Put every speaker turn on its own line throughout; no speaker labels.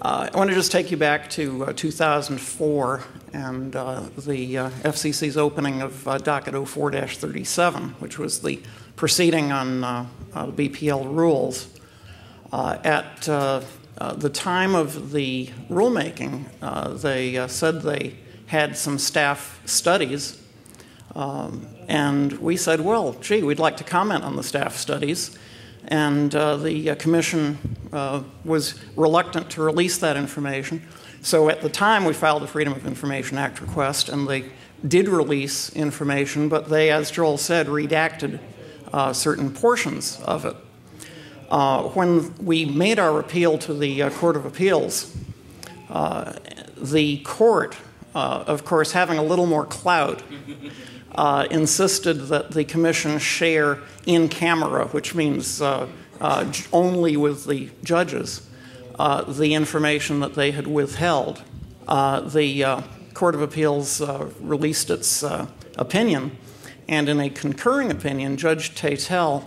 I want to just take you back to 2004 and the FCC's opening of docket 04-37, which was the proceeding on the BPL rules. At the time of the rulemaking, they said they had some staff studies, and we said, well, gee, we'd like to comment on the staff studies. And the commission was reluctant to release that information. So at the time, we filed a Freedom of Information Act request, and they did release information, but they, as Joel said, redacted certain portions of it. When we made our appeal to the Court of Appeals, the court, of course, having a little more clout, insisted that the commission share in camera, which means only with the judges, the information that they had withheld. The Court of Appeals released its opinion, and in a concurring opinion, Judge Tatel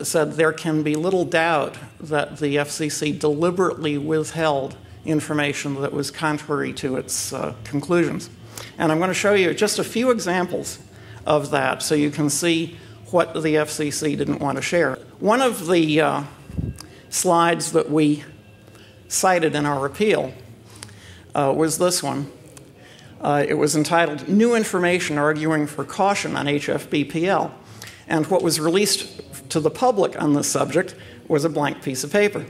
said there can be little doubt that the FCC deliberately withheld information that was contrary to its conclusions. And I'm going to show you just a few examples of that so you can see what the FCC didn't want to share. One of the slides that we cited in our appeal was this one. It was entitled, New Information Arguing for Caution on HFBPL. And what was released to the public on this subject was a blank piece of paper.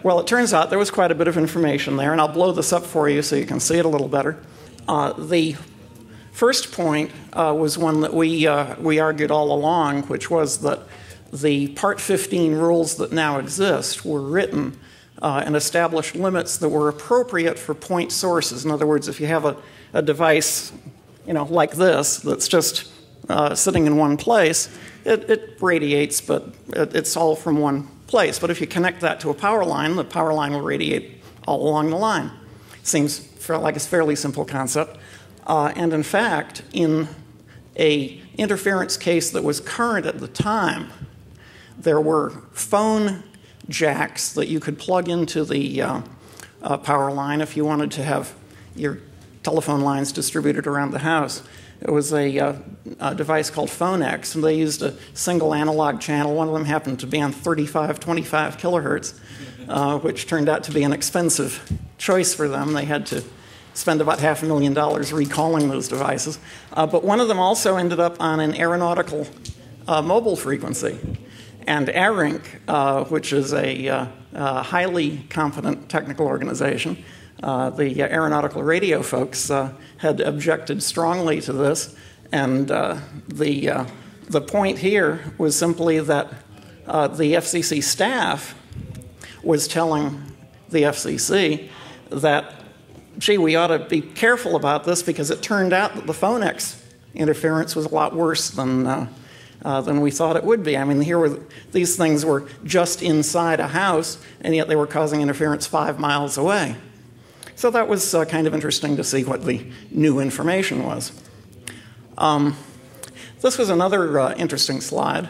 Well, it turns out there was quite a bit of information there, and I'll blow this up for you so you can see it a little better. The first point was one that we argued all along, which was that the Part 15 rules that now exist were written and established limits that were appropriate for point sources. In other words, if you have a device, like this, that's just sitting in one place, it radiates, but it's all from one place. But if you connect that to a power line, the power line will radiate all along the line. Seems like a fairly simple concept. And in fact, in an interference case that was current at the time, there were phone jacks that you could plug into the power line if you wanted to have your telephone lines distributed around the house. It was a device called PhoneX, and they used a single analog channel. One of them happened to be on 3525 kilohertz, which turned out to be an expensive choice for them. They had to spend about $500,000 recalling those devices. But one of them also ended up on an aeronautical mobile frequency. And ARRL, which is a highly competent technical organization, the aeronautical radio folks had objected strongly to this, and the point here was simply that the FCC staff was telling the FCC that, gee, we ought to be careful about this because it turned out that the PhoneX interference was a lot worse than we thought it would be. I mean, these things were just inside a house, and yet they were causing interference 5 miles away. So that was kind of interesting to see what the new information was. This was another interesting slide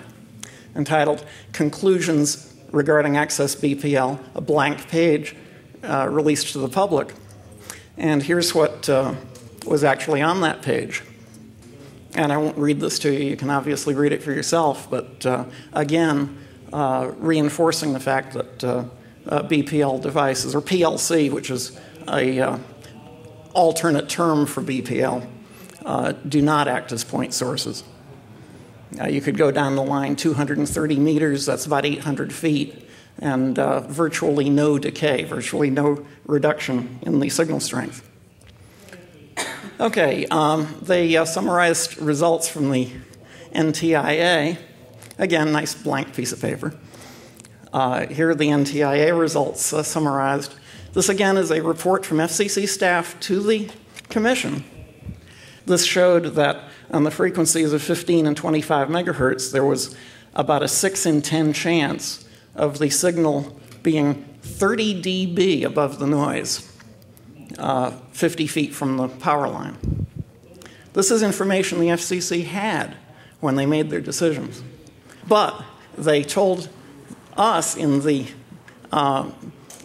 entitled Conclusions Regarding Access BPL, a blank page released to the public. And here's what was actually on that page. And I won't read this to you. You can obviously read it for yourself. But again, reinforcing the fact that BPL devices, or PLC, which is a alternate term for BPL, do not act as point sources. You could go down the line 230 meters, that's about 800 feet, and virtually no decay, virtually no reduction in the signal strength. Okay, they summarized results from the NTIA. Again, nice blank piece of paper. Here are the NTIA results summarized. This, again, is a report from FCC staff to the Commission. This showed that on the frequencies of 15 and 25 megahertz, there was about a 6 in 10 chance of the signal being 30 dB above the noise, 50 feet from the power line. This is information the FCC had when they made their decisions. But they told us in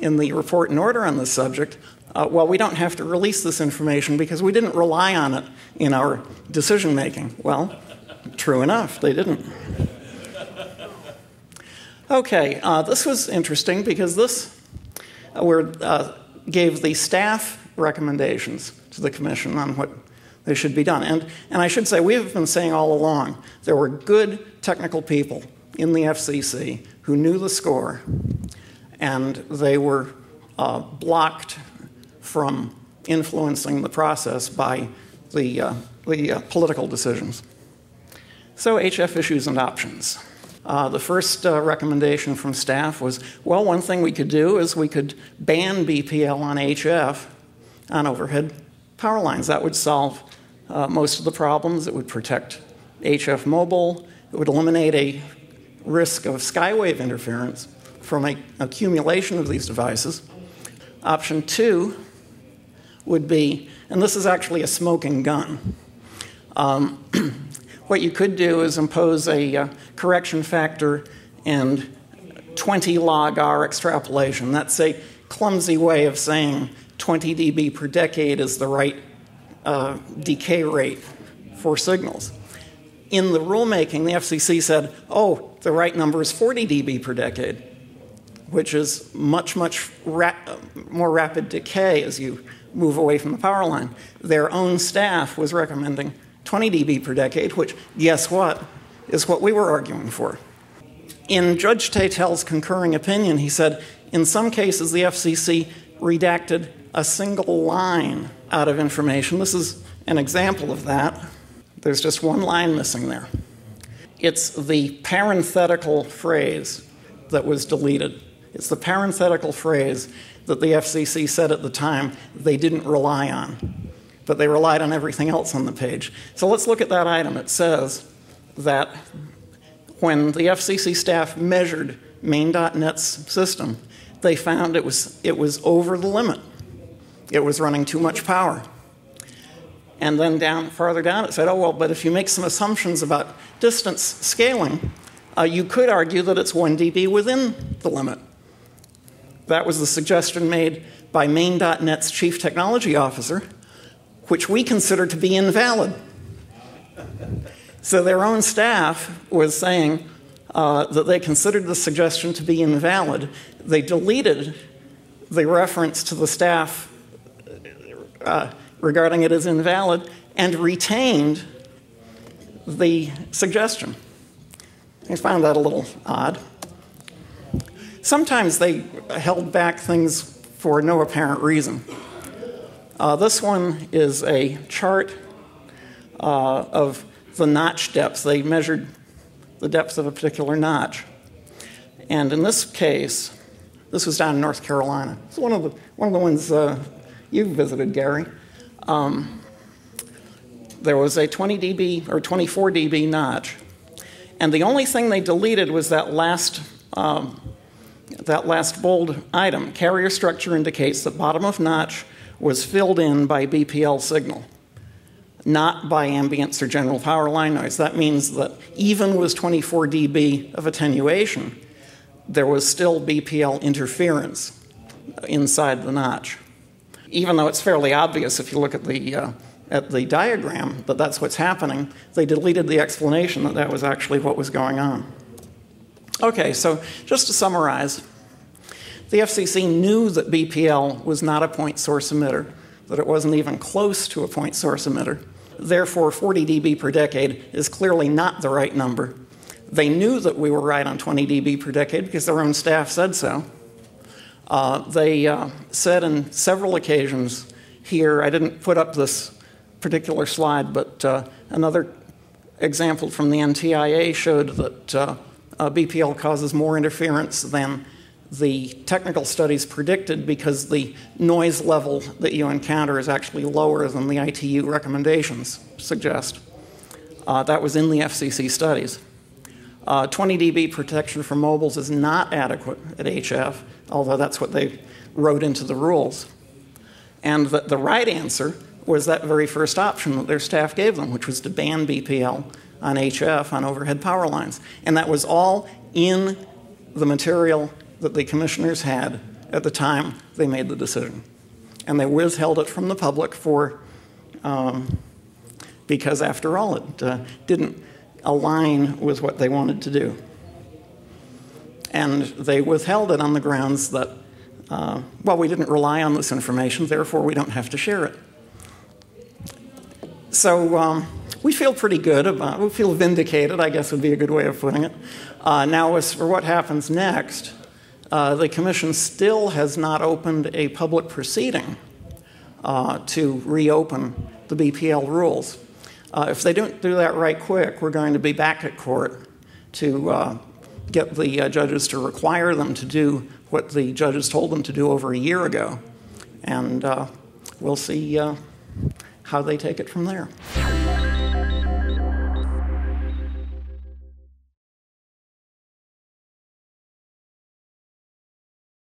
in the report and order on this subject, well, we don't have to release this information because we didn't rely on it in our decision making. Well, true enough, they didn't. Okay, this was interesting because this gave the staff recommendations to the Commission on what they should be done. And I should say, we have been saying all along, there were good technical people in the FCC who knew the score, and they were blocked from influencing the process by the political decisions. So HF issues and options. The first recommendation from staff was, well, one thing we could do is we could ban BPL on HF on overhead power lines. That would solve most of the problems. It would protect HF mobile. It would eliminate a risk of skywave interference from an accumulation of these devices. Option 2 would be, and this is actually a smoking gun. What you could do is impose a correction factor and 20 log R extrapolation. That's a clumsy way of saying 20 dB per decade is the right decay rate for signals. In the rulemaking, the FCC said, oh, the right number is 40 dB per decade, which is much more rapid decay as you move away from the power line. Their own staff was recommending 20 dB per decade, which, guess what, is what we were arguing for. In Judge Tatel's concurring opinion, he said, in some cases, the FCC redacted a single line out of information. This is an example of that. There's just one line missing there. It's the parenthetical phrase that was deleted. It's the parenthetical phrase that the FCC said at the time they didn't rely on, but they relied on everything else on the page. So let's look at that item. It says that when the FCC staff measured Main.net's system, they found it was over the limit. It was running too much power. And then farther down, it said, oh, well, but if you make some assumptions about distance scaling, you could argue that it's 1 dB within the limit. That was the suggestion made by Main.net's chief technology officer, which we consider to be invalid. So their own staff was saying that they considered the suggestion to be invalid. They deleted the reference to the staff regarding it as invalid and retained the suggestion. I found that a little odd. Sometimes they held back things for no apparent reason. This one is a chart of the notch depths. They measured the depth of a particular notch. And in this case, this was down in North Carolina. It's one of the ones you visited, Gary. There was a 20 dB or 24 dB notch. And the only thing they deleted was that last bold item. Carrier structure indicates that bottom of notch was filled in by BPL signal, not by ambience or general power line noise. That means that even with 24 dB of attenuation, there was still BPL interference inside the notch. Even though it's fairly obvious if you look at the diagram that that's what's happening, they deleted the explanation that that was actually what was going on. Okay, so just to summarize, the FCC knew that BPL was not a point source emitter, that it wasn't even close to a point source emitter. Therefore, 40 dB per decade is clearly not the right number. They knew that we were right on 20 dB per decade because their own staff said so. They said on several occasions here, I didn't put up this particular slide, but another example from the NTIA showed that BPL causes more interference than the technical studies predicted because the noise level that you encounter is actually lower than the ITU recommendations suggest. That was in the FCC studies. 20 dB protection for mobiles is not adequate at HF, although that's what they wrote into the rules. And the right answer was that very first option that their staff gave them, which was to ban BPL on HF on overhead power lines. And that was all in the material that the commissioners had at the time they made the decision. And they withheld it from the public because, after all, it didn't align with what they wanted to do. And they withheld it on the grounds that, well, we didn't rely on this information, therefore we don't have to share it. So we feel pretty good about it. We feel vindicated, I guess would be a good way of putting it. Now, as for what happens next, the Commission still has not opened a public proceeding to reopen the BPL rules. If they don't do that right quick, we're going to be back at court to get the judges to require them to do what the judges told them to do over a year ago. And we'll see how they take it from there.